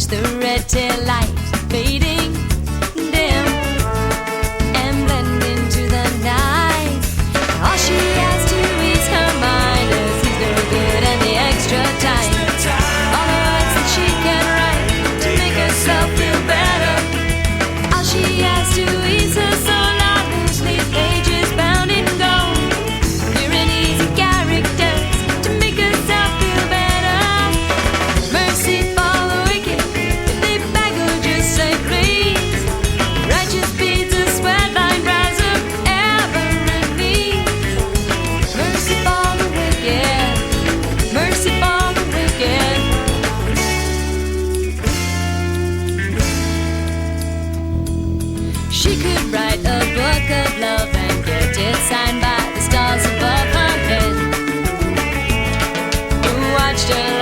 the red tail light fading dim and blend into the night. All she has to ease her mind is he's no good and the extra time. All the words that she can write to make herself feel better. All she has to ease her soul out those leaf pages bound in gold. Pure and easy characters to make herself feel better. Mercy for the wicked, if they beg or just say please. Righteous beads of sweat line rise up every knee. Mercy for the wicked, mercy for the wicked. She could write a book of love and get it signed by the stars above her head, who watched her